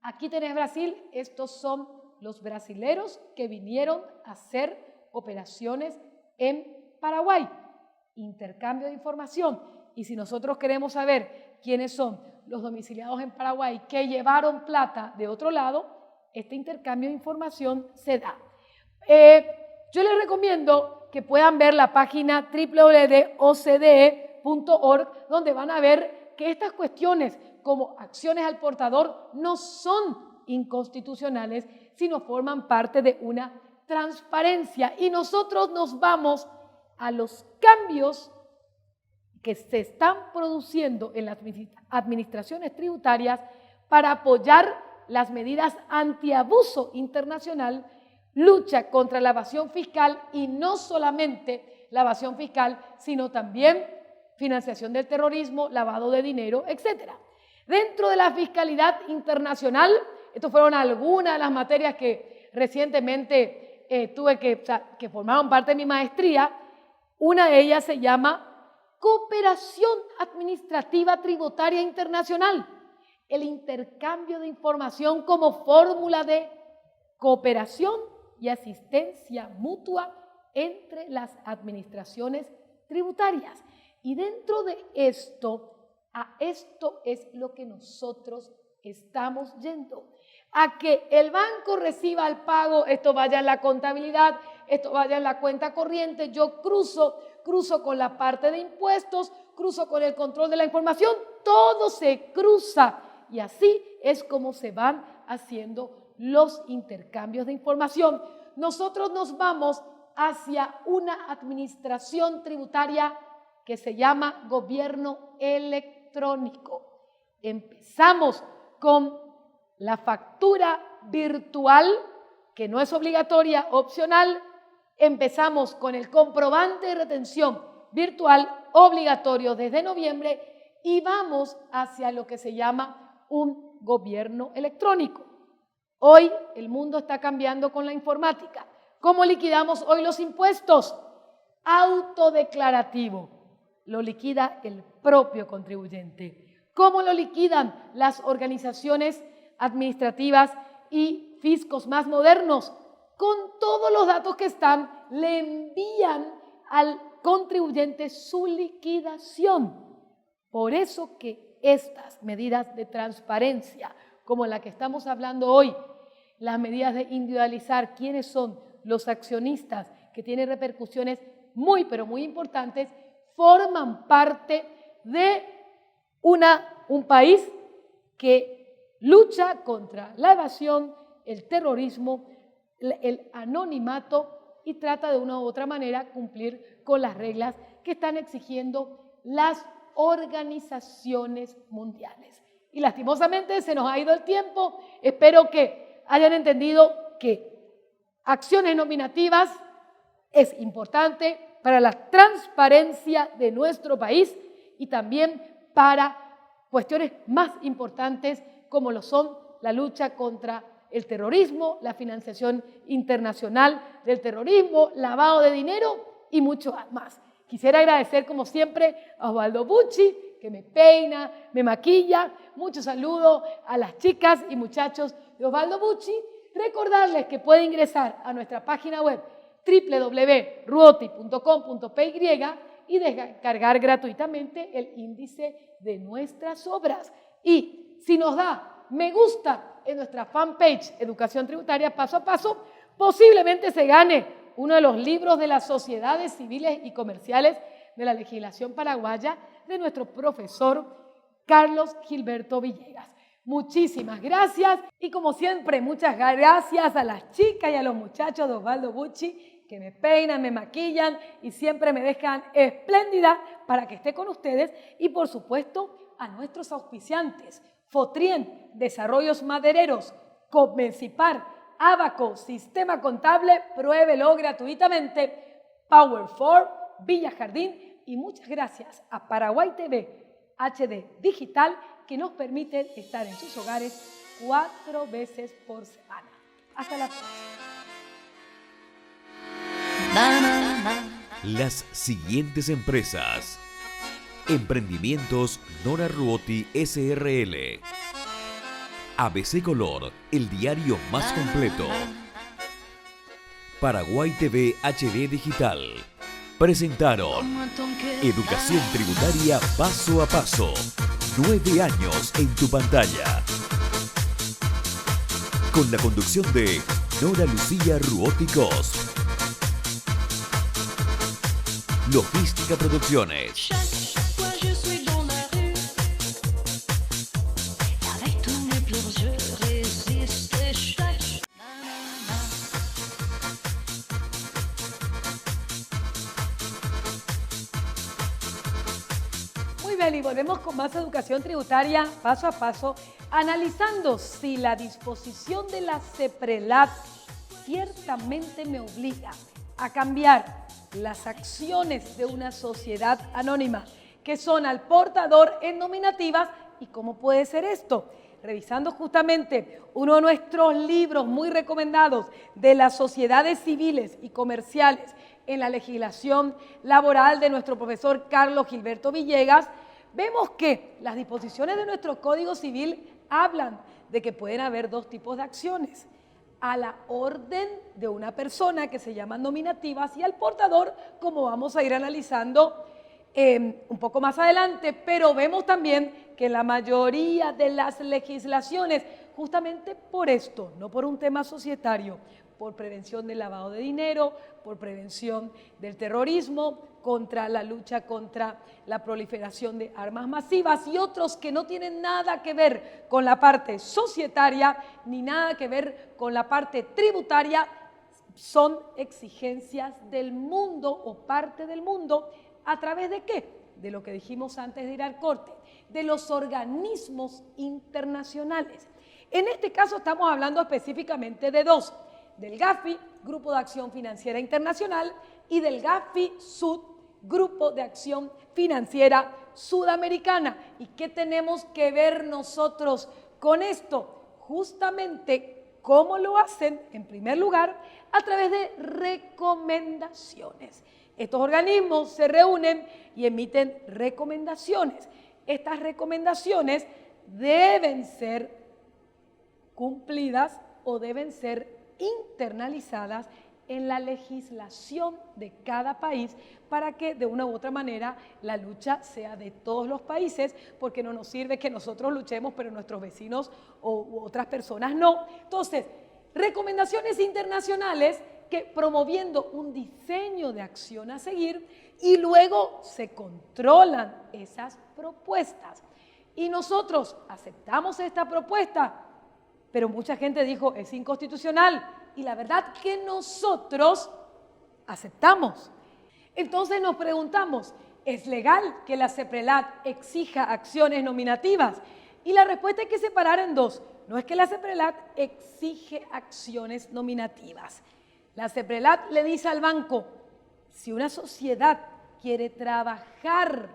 Aquí tenés Brasil, estos son los brasileros que vinieron a hacer operaciones en Paraguay. Intercambio de información. Y si nosotros queremos saber quiénes son los domiciliados en Paraguay que llevaron plata de otro lado, este intercambio de información se da. Yo les recomiendo que puedan ver la página www.ocde.org, donde van a ver que estas cuestiones como acciones al portador no son inconstitucionales, sino forman parte de una transparencia, y nosotros nos vamos a los cambios que se están produciendo en las administraciones tributarias para apoyar las medidas antiabuso internacional, lucha contra la evasión fiscal, y no solamente la evasión fiscal, sino también financiación del terrorismo, lavado de dinero, etc. Dentro de la fiscalidad internacional, estas fueron algunas de las materias que recientemente que formaron parte de mi maestría. Una de ellas se llama Cooperación Administrativa Tributaria Internacional, el intercambio de información como fórmula de cooperación y asistencia mutua entre las administraciones tributarias. Y dentro de esto, a esto es lo que nosotros estamos yendo, a que el banco reciba el pago, esto vaya en la contabilidad, esto vaya en la cuenta corriente, yo cruzo con la parte de impuestos, cruzo con el control de la información, todo se cruza, y así es como se van haciendo los intercambios de información. Nosotros nos vamos hacia una administración tributaria que se llama gobierno electrónico. Empezamos con la factura virtual, que no es obligatoria, opcional. Empezamos con el comprobante de retención virtual, obligatorio desde noviembre, y vamos hacia lo que se llama un gobierno electrónico. Hoy el mundo está cambiando con la informática. ¿Cómo liquidamos hoy los impuestos? Autodeclarativo. Lo liquida el propio contribuyente. ¿Cómo lo liquidan las organizaciones administrativas y fiscos más modernos? Con todos los datos que están, le envían al contribuyente su liquidación. Por eso que estas medidas de transparencia, como la que estamos hablando hoy, las medidas de individualizar quiénes son los accionistas, que tienen repercusiones muy, pero muy importantes, forman parte de un país que lucha contra la evasión, el terrorismo, el anonimato y trata de una u otra manera cumplir con las reglas que están exigiendo las organizaciones mundiales. Y lastimosamente se nos ha ido el tiempo. Espero que hayan entendido que acciones nominativas es importante para la transparencia de nuestro país y también para cuestiones más importantes como lo son la lucha contra el terrorismo, la financiación internacional del terrorismo, lavado de dinero y mucho más. Quisiera agradecer como siempre a Osvaldo Bucci, que me peina, me maquilla. Muchos saludos a las chicas y muchachos de Osvaldo Bucci. Recordarles que pueden ingresar a nuestra página web www.ruoti.com.py y descargar gratuitamente el índice de nuestras obras. Y si nos da me gusta en nuestra fanpage Educación Tributaria Paso a Paso, posiblemente se gane uno de los libros de las sociedades civiles y comerciales de la legislación paraguaya de nuestro profesor Carlos Gilberto Villegas. Muchísimas gracias y como siempre muchas gracias a las chicas y a los muchachos de Osvaldo Bucci que me peinan, me maquillan y siempre me dejan espléndida para que esté con ustedes y por supuesto a nuestros auspiciantes Fotrien, Desarrollos Madereros, Comencipar, Abaco, Sistema Contable, pruébelo gratuitamente, Power4, Villa Jardín y muchas gracias a Paraguay TV HD Digital que nos permiten estar en sus hogares 4 veces por semana. Hasta la próxima. Las siguientes empresas. Emprendimientos Nora Ruoti SRL. ABC Color, el diario más completo. Paraguay TV HD Digital. Presentaron Educación Tributaria Paso a Paso. 9 años en tu pantalla. Con la conducción de Nora Lucía Ruoti Cos. Logística Producciones. Muy bien, y volvemos con más educación tributaria paso a paso, analizando si la disposición de la CEPRELAT ciertamente me obliga a cambiar las acciones de una sociedad anónima que son al portador en nominativas. ¿Y cómo puede ser esto? Revisando justamente uno de nuestros libros muy recomendados de las sociedades civiles y comerciales en la legislación laboral de nuestro profesor Carlos Gilberto Villegas, vemos que las disposiciones de nuestro Código Civil hablan de que pueden haber 2 tipos de acciones: a la orden de una persona, que se llaman nominativas, y al portador, como vamos a ir analizando un poco más adelante, pero vemos también que la mayoría de las legislaciones, justamente por esto, no por un tema societario, por prevención del lavado de dinero, por prevención del terrorismo, contra la lucha contra la proliferación de armas masivas y otros que no tienen nada que ver con la parte societaria ni nada que ver con la parte tributaria, son exigencias del mundo o parte del mundo. ¿A través de qué? De lo que dijimos antes de ir al corte, de los organismos internacionales. En este caso estamos hablando específicamente de 2, del GAFI, Grupo de Acción Financiera Internacional, y del GAFI Sud, Grupo de Acción Financiera Sudamericana. ¿Y qué tenemos que ver nosotros con esto? Justamente, ¿cómo lo hacen? En primer lugar, a través de recomendaciones. Estos organismos se reúnen y emiten recomendaciones. Estas recomendaciones deben ser cumplidas o deben ser internalizadas en la legislación de cada país para que de una u otra manera la lucha sea de todos los países, porque no nos sirve que nosotros luchemos pero nuestros vecinos u otras personas no. Entonces, recomendaciones internacionales que promoviendo un diseño de acción a seguir y luego se controlan esas propuestas. Y nosotros aceptamos esta propuesta, pero mucha gente dijo es inconstitucional. Y la verdad que nosotros aceptamos. Entonces nos preguntamos, ¿es legal que la CEPRELAT exija acciones nominativas? Y la respuesta hay que separar en dos. No es que la CEPRELAT exige acciones nominativas. La CEPRELAT le dice al banco, si una sociedad quiere trabajar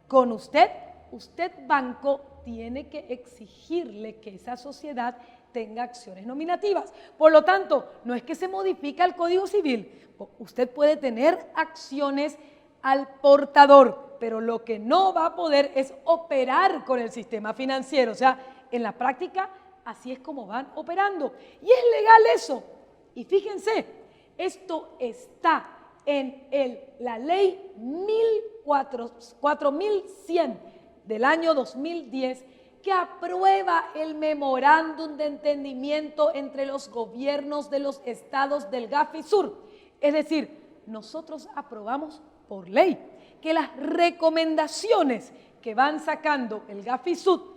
con usted, usted banco tiene que exigirle que esa sociedad tenga acciones nominativas. Por lo tanto, no es que se modifica el Código Civil. Usted puede tener acciones al portador, pero lo que no va a poder es operar con el sistema financiero. O sea, en la práctica, así es como van operando. Y es legal eso. Y fíjense, esto está en la ley 4100 del año 2010, que aprueba el memorándum de entendimiento entre los gobiernos de los estados del Gafisur. Es decir, nosotros aprobamos por ley que las recomendaciones que van sacando el Gafisur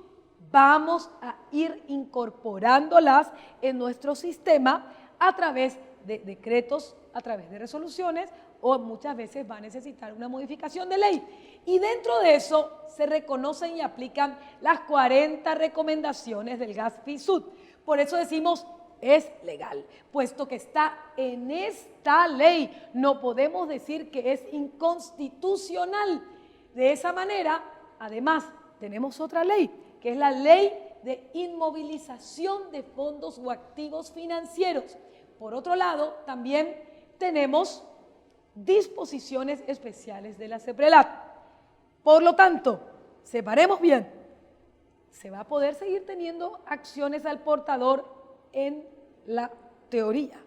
vamos a ir incorporándolas en nuestro sistema a través de decretos, a través de resoluciones, o muchas veces va a necesitar una modificación de ley. Y dentro de eso se reconocen y aplican las 40 recomendaciones del Gafisur. Por eso decimos es legal, puesto que está en esta ley. No podemos decir que es inconstitucional. De esa manera, además, tenemos otra ley, que es la ley de inmovilización de fondos o activos financieros. Por otro lado, también tenemos disposiciones especiales de la CEPRELAT. Por lo tanto, separemos bien, se va a poder seguir teniendo acciones al portador en la teoría,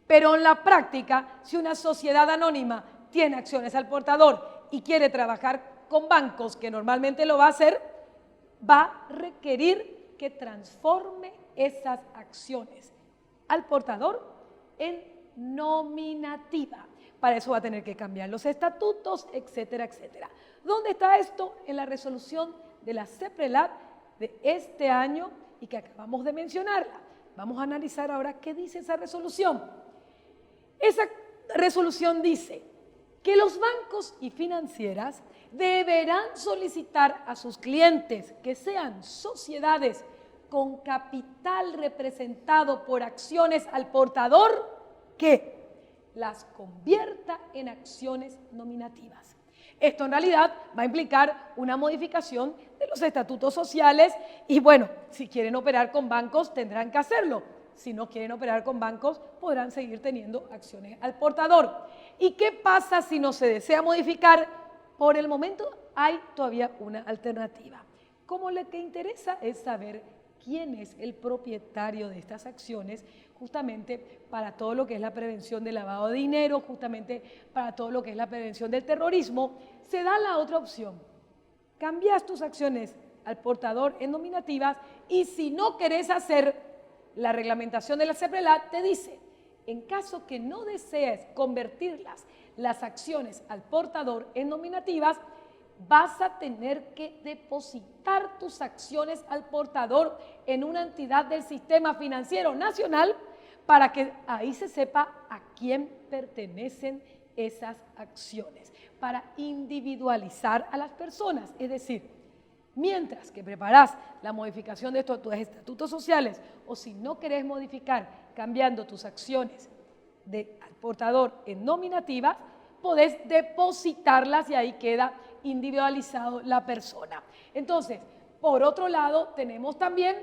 pero en la práctica, si una sociedad anónima tiene acciones al portador y quiere trabajar con bancos, que normalmente lo va a hacer, va a requerir que transforme esas acciones al portador en nominativa. Para eso va a tener que cambiar los estatutos, etcétera, etcétera. ¿Dónde está esto? En la resolución de la CEPRELAT de este año y que acabamos de mencionarla. Vamos a analizar ahora qué dice esa resolución. Esa resolución dice que los bancos y financieras deberán solicitar a sus clientes que sean sociedades con capital representado por acciones al portador que las convierta en acciones nominativas. Esto en realidad va a implicar una modificación de los estatutos sociales y bueno, si quieren operar con bancos tendrán que hacerlo. Si no quieren operar con bancos podrán seguir teniendo acciones al portador. ¿Y qué pasa si no se desea modificar? Por el momento hay todavía una alternativa. Como lo que interesa es saber quién es el propietario de estas acciones, justamente para todo lo que es la prevención del lavado de dinero, justamente para todo lo que es la prevención del terrorismo, se da la otra opción. Cambias tus acciones al portador en nominativas y si no querés hacer, la reglamentación de la CEPRELAT te dice, en caso que no desees convertirlas, las acciones al portador en nominativas, vas a tener que depositar tus acciones al portador en una entidad del sistema financiero nacional para que ahí se sepa a quién pertenecen esas acciones, para individualizar a las personas. Es decir, mientras que preparás la modificación de tus estatutos sociales o si no querés modificar cambiando tus acciones al portador en nominativas, podés depositarlas y ahí queda individualizado la persona. Entonces, por otro lado, tenemos también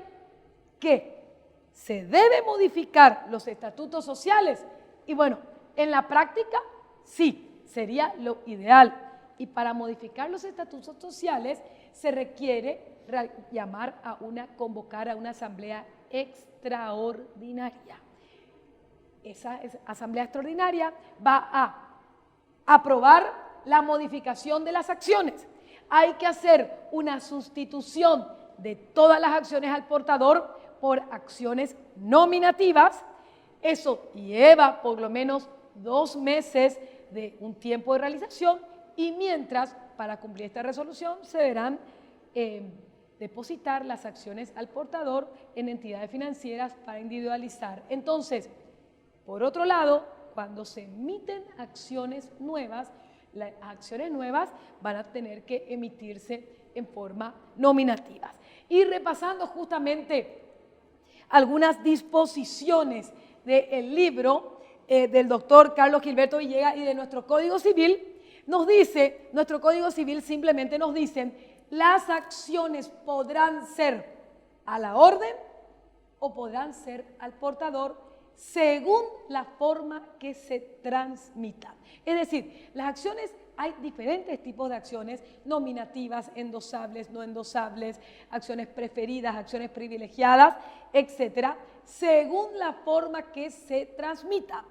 que se debe modificar los estatutos sociales y bueno, en la práctica sí, sería lo ideal. Y para modificar los estatutos sociales se requiere convocar a una asamblea extraordinaria. Esa asamblea extraordinaria va a aprobar la modificación de las acciones. Hay que hacer una sustitución de todas las acciones al portador por acciones nominativas. Eso lleva por lo menos 2 meses de un tiempo de realización y mientras, para cumplir esta resolución, se verán depositar las acciones al portador en entidades financieras para individualizar. Entonces, por otro lado, cuando se emiten acciones nuevas, las acciones nuevas van a tener que emitirse en forma nominativa. Y repasando justamente algunas disposiciones del libro del doctor Carlos Gilberto Villegas y de nuestro Código Civil, nuestro Código Civil simplemente nos dice, las acciones podrán ser a la orden o podrán ser al portador según la forma que se transmita. Es decir, las acciones, hay diferentes tipos de acciones, nominativas, endosables, no endosables, acciones preferidas, acciones privilegiadas, etcétera, según la forma que se transmita.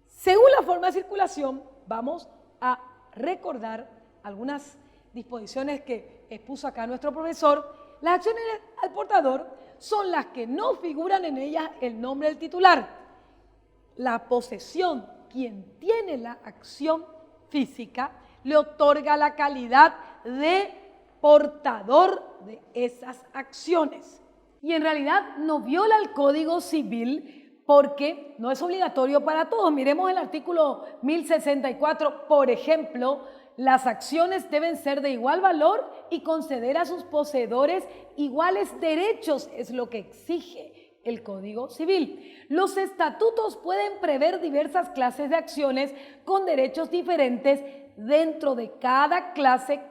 Según la forma de circulación, vamos a recordar algunas disposiciones que expuso acá nuestro profesor. Las acciones al portador son las que no figuran en ellas el nombre del titular. La posesión, quien tiene la acción física, le otorga la calidad de portador de esas acciones. Y en realidad no viola el Código Civil porque no es obligatorio para todos. Miremos el artículo 1064, por ejemplo, las acciones deben ser de igual valor y conceder a sus poseedores iguales derechos, es lo que exige el Código Civil. Los estatutos pueden prever diversas clases de acciones con derechos diferentes. Dentro de cada clase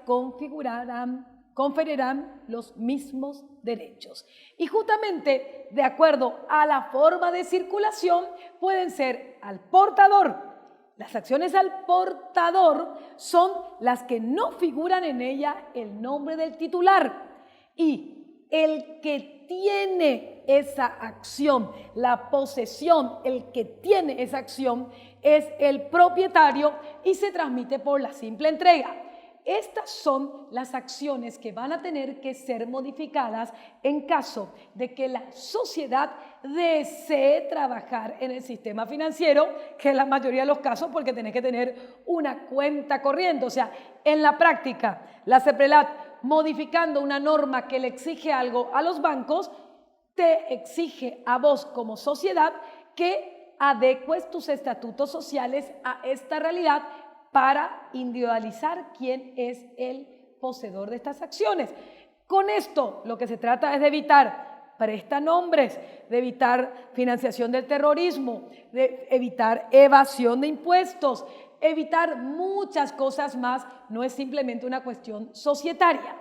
conferirán los mismos derechos. Y justamente, de acuerdo a la forma de circulación, pueden ser al portador. Las acciones al portador son las que no figuran en ella el nombre del titular. Y el que tiene esa acción, la posesión, el que tiene esa acción es el propietario y se transmite por la simple entrega. Estas son las acciones que van a tener que ser modificadas en caso de que la sociedad desee trabajar en el sistema financiero, que es la mayoría de los casos porque tenés que tener una cuenta corriente. O sea, en la práctica, la CEPRELAT, modificando una norma que le exige algo a los bancos, te exige a vos como sociedad que adecues tus estatutos sociales a esta realidad para individualizar quién es el poseedor de estas acciones. Con esto lo que se trata es de evitar prestanombres, de evitar financiación del terrorismo, de evitar evasión de impuestos, evitar muchas cosas más. No es simplemente una cuestión societaria.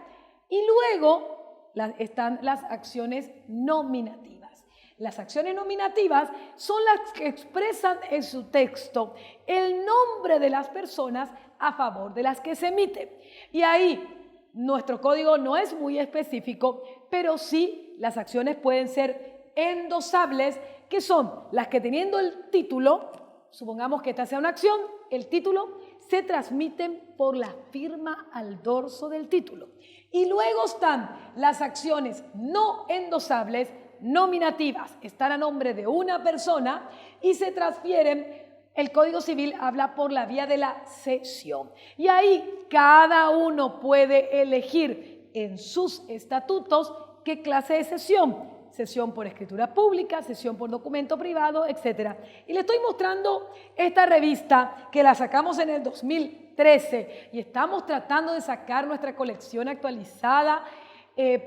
Y luego están las acciones nominativas. Las acciones nominativas son las que expresan en su texto el nombre de las personas a favor de las que se emite. Y ahí nuestro código no es muy específico, pero sí las acciones pueden ser endosables, que son las que teniendo el título, supongamos que esta sea una acción, el título se transmiten por la firma al dorso del título. Y luego están las acciones no endosables, nominativas, están a nombre de una persona y se transfieren. El Código Civil habla por la vía de la cesión. Y ahí cada uno puede elegir en sus estatutos qué clase de cesión. Cesión por escritura pública, cesión por documento privado, etc. Y le estoy mostrando esta revista que la sacamos en el 2013 y estamos tratando de sacar nuestra colección actualizada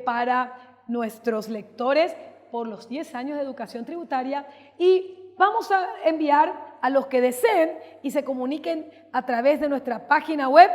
para nuestros lectores por los 10 años de educación tributaria, y vamos a enviar a los que deseen y se comuniquen a través de nuestra página web,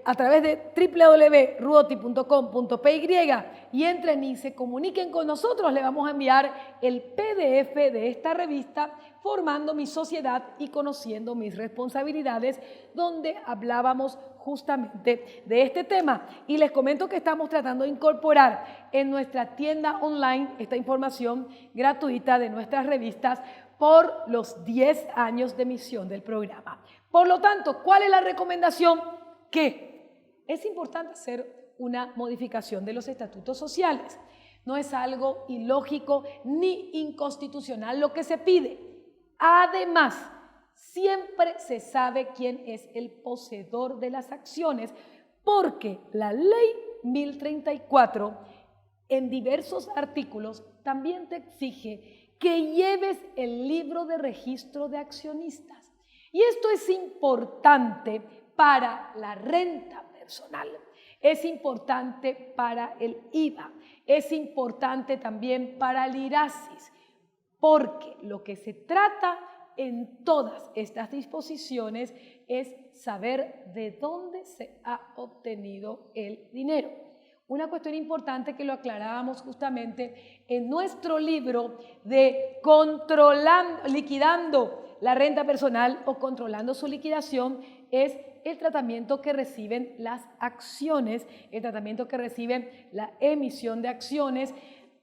a través de www.ruoti.com.py y entren y se comuniquen con nosotros. Le vamos a enviar el PDF de esta revista Formando mi Sociedad y Conociendo mis Responsabilidades, donde hablábamos justamente de este tema. Y les comento que estamos tratando de incorporar en nuestra tienda online esta información gratuita de nuestras revistas por los 10 años de emisión del programa. Por lo tanto, ¿cuál es la recomendación? Que es importante hacer una modificación de los estatutos sociales. No es algo ilógico ni inconstitucional lo que se pide. Además, siempre se sabe quién es el poseedor de las acciones, porque la ley 1034, en diversos artículos, también te exige que lleves el libro de registro de accionistas. Y esto es importante para la renta personal, es importante para el IVA, es importante también para el IRASIS, porque lo que se trata en todas estas disposiciones es saber de dónde se ha obtenido el dinero. Una cuestión importante que lo aclarábamos justamente en nuestro libro de liquidando la renta personal o controlando su liquidación es el tratamiento que reciben las acciones, el tratamiento que reciben la emisión de acciones.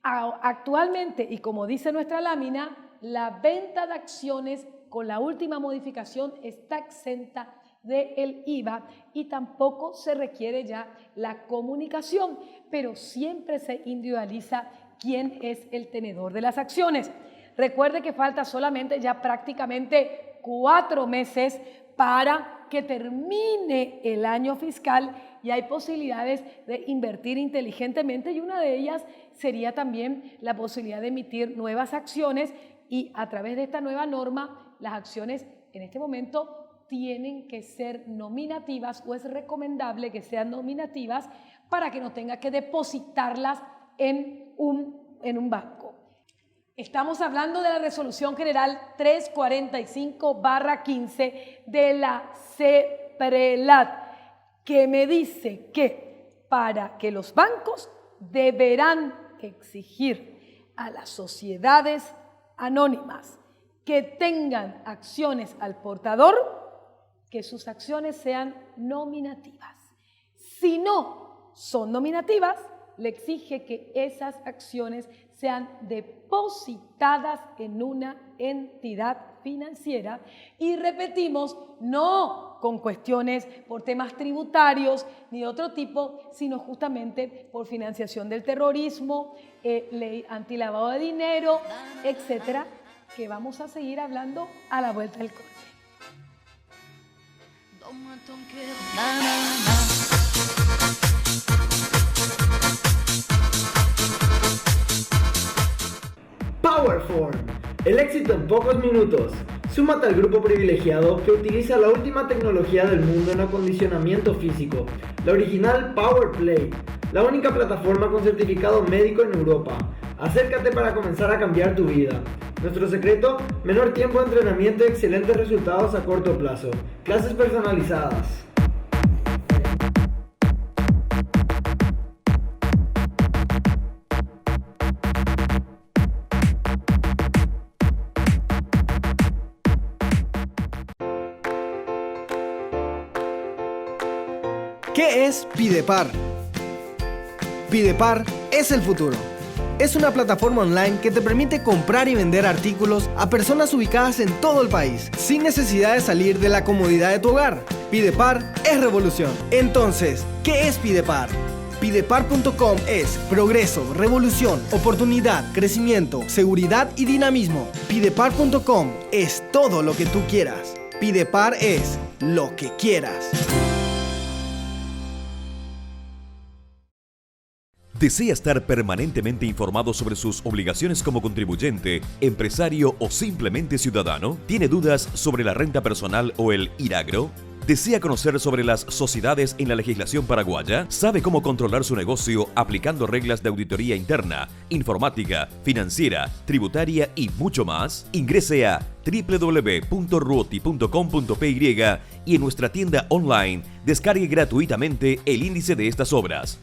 Actualmente, y como dice nuestra lámina, la venta de acciones con la última modificación está exenta del IVA y tampoco se requiere ya la comunicación, pero siempre se individualiza quién es el tenedor de las acciones. Recuerde que falta solamente ya prácticamente 4 meses para que termine el año fiscal y hay posibilidades de invertir inteligentemente y una de ellas sería también la posibilidad de emitir nuevas acciones y a través de esta nueva norma las acciones en este momento tienen que ser nominativas o es recomendable que sean nominativas para que no tenga que depositarlas en un banco. Estamos hablando de la Resolución General 345/15 de la CEPRELAT, que me dice que para que los bancos deberán exigir a las sociedades anónimas que tengan acciones al portador, que sus acciones sean nominativas. Si no son nominativas, le exige que esas acciones sean depositadas en una entidad financiera y repetimos, no con cuestiones por temas tributarios ni de otro tipo, sino justamente por financiación del terrorismo, ley antilavado de dinero, etcétera, que vamos a seguir hablando a la vuelta del corte. Powerform, el éxito en pocos minutos. Súmate al grupo privilegiado que utiliza la última tecnología del mundo en acondicionamiento físico, la original PowerPlate, la única plataforma con certificado médico en Europa. Acércate para comenzar a cambiar tu vida. Nuestro secreto, menor tiempo de entrenamiento y excelentes resultados a corto plazo. Clases personalizadas. ¿Qué es Pidepar? Pidepar es el futuro. Es una plataforma online que te permite comprar y vender artículos a personas ubicadas en todo el país, sin necesidad de salir de la comodidad de tu hogar. Pidepar es revolución. Entonces, ¿qué es Pidepar? Pidepar.com es progreso, revolución, oportunidad, crecimiento, seguridad y dinamismo. Pidepar.com es todo lo que tú quieras. Pidepar es lo que quieras. ¿Desea estar permanentemente informado sobre sus obligaciones como contribuyente, empresario o simplemente ciudadano? ¿Tiene dudas sobre la renta personal o el IRAGRO? ¿Desea conocer sobre las sociedades en la legislación paraguaya? ¿Sabe cómo controlar su negocio aplicando reglas de auditoría interna, informática, financiera, tributaria y mucho más? Ingrese a www.ruoti.com.py y en nuestra tienda online descargue gratuitamente el índice de estas obras.